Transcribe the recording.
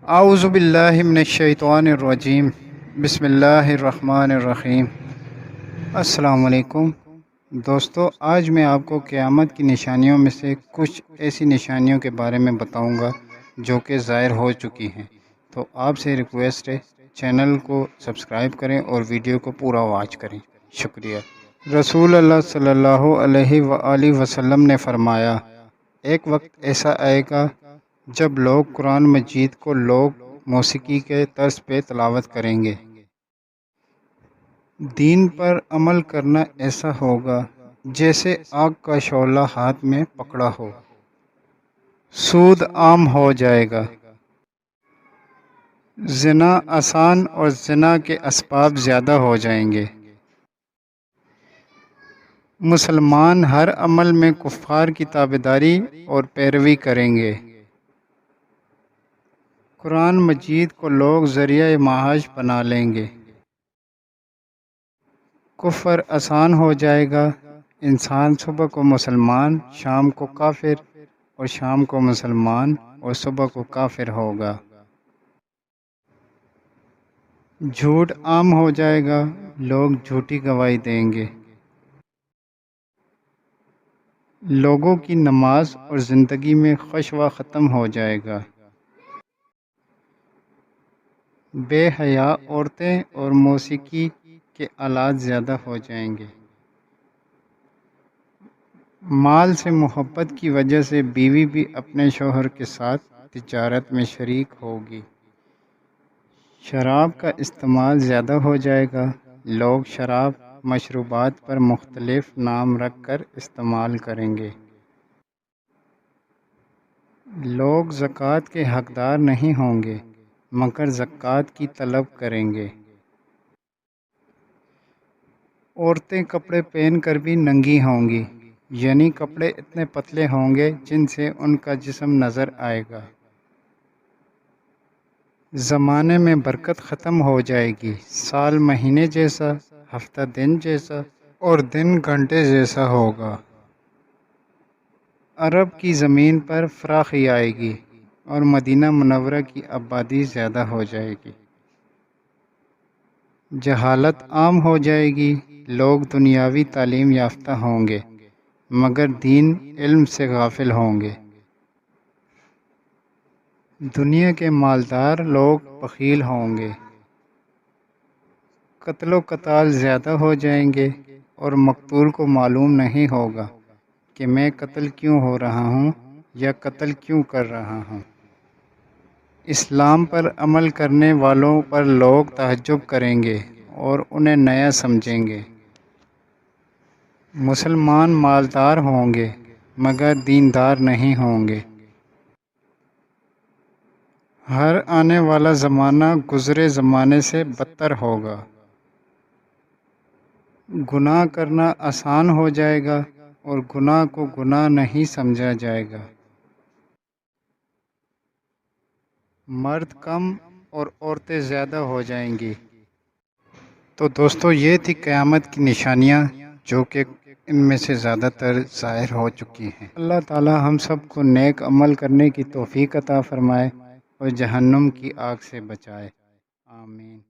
اعوذ باللہ من الشیطان الرجیم بسم اللہ الرحمن الرحیم۔ السلام علیکم دوستو، آج میں آپ کو قیامت کی نشانیوں میں سے کچھ ایسی نشانیوں کے بارے میں بتاؤں گا جو کہ ظاہر ہو چکی ہیں۔ تو آپ سے ریکویسٹ ہے چینل کو سبسکرائب کریں اور ویڈیو کو پورا واچ کریں، شکریہ۔ رسول اللہ صلی اللہ علیہ وآلہ وسلم نے فرمایا، ایک وقت ایسا آئے گا جب لوگ قرآن مجید کو موسیقی کے طرز پہ تلاوت کریں گے۔ دین پر عمل کرنا ایسا ہوگا جیسے آگ کا شعلہ ہاتھ میں پکڑا ہو۔ سود عام ہو جائے گا۔ زنا آسان اور زنا کے اسباب زیادہ ہو جائیں گے۔ مسلمان ہر عمل میں کفار کی تابعداری اور پیروی کریں گے۔ قرآن مجید کو لوگ ذریعہ معاش بنا لیں گے۔ کفر آسان ہو جائے گا۔ انسان صبح کو مسلمان، شام کو کافر، اور شام کو مسلمان اور صبح کو کافر ہوگا۔ جھوٹ عام ہو جائے گا۔ لوگ جھوٹی گواہی دیں گے۔ لوگوں کی نماز اور زندگی میں خشوع ختم ہو جائے گا۔ بے حیا عورتیں اور موسیقی کے آلات زیادہ ہو جائیں گے۔ مال سے محبت کی وجہ سے بیوی بھی اپنے شوہر کے ساتھ تجارت میں شریک ہوگی۔ شراب کا استعمال زیادہ ہو جائے گا۔ لوگ شراب مشروبات پر مختلف نام رکھ کر استعمال کریں گے۔ لوگ زکوٰۃ کے حقدار نہیں ہوں گے مگر زکوٰۃ کی طلب کریں گے۔ عورتیں کپڑے پہن کر بھی ننگی ہوں گی، یعنی کپڑے اتنے پتلے ہوں گے جن سے ان کا جسم نظر آئے گا۔ زمانے میں برکت ختم ہو جائے گی۔ سال مہینے جیسا، ہفتہ دن جیسا اور دن گھنٹے جیسا ہوگا۔ عرب کی زمین پر فراخی آئے گی اور مدینہ منورہ کی آبادی زیادہ ہو جائے گی۔ جہالت عام ہو جائے گی۔ لوگ دنیاوی تعلیم یافتہ ہوں گے مگر دین علم سے غافل ہوں گے۔ دنیا کے مالدار لوگ بخیل ہوں گے۔ قتل و قتال زیادہ ہو جائیں گے اور مقتول کو معلوم نہیں ہوگا کہ میں قتل کیوں ہو رہا ہوں یا قتل کیوں کر رہا ہوں۔ اسلام پر عمل کرنے والوں پر لوگ تعجب کریں گے اور انہیں نیا سمجھیں گے۔ مسلمان مالدار ہوں گے مگر دیندار نہیں ہوں گے۔ ہر آنے والا زمانہ گزرے زمانے سے بدتر ہوگا۔ گناہ کرنا آسان ہو جائے گا اور گناہ کو گناہ نہیں سمجھا جائے گا۔ مرد کم اور عورتیں زیادہ ہو جائیں گی۔ تو دوستو، یہ تھی قیامت کی نشانیاں جو کہ ان میں سے زیادہ تر ظاہر ہو چکی ہیں۔ اللہ تعالی ہم سب کو نیک عمل کرنے کی توفیق عطا فرمائے اور جہنم کی آگ سے بچائے۔ آمین۔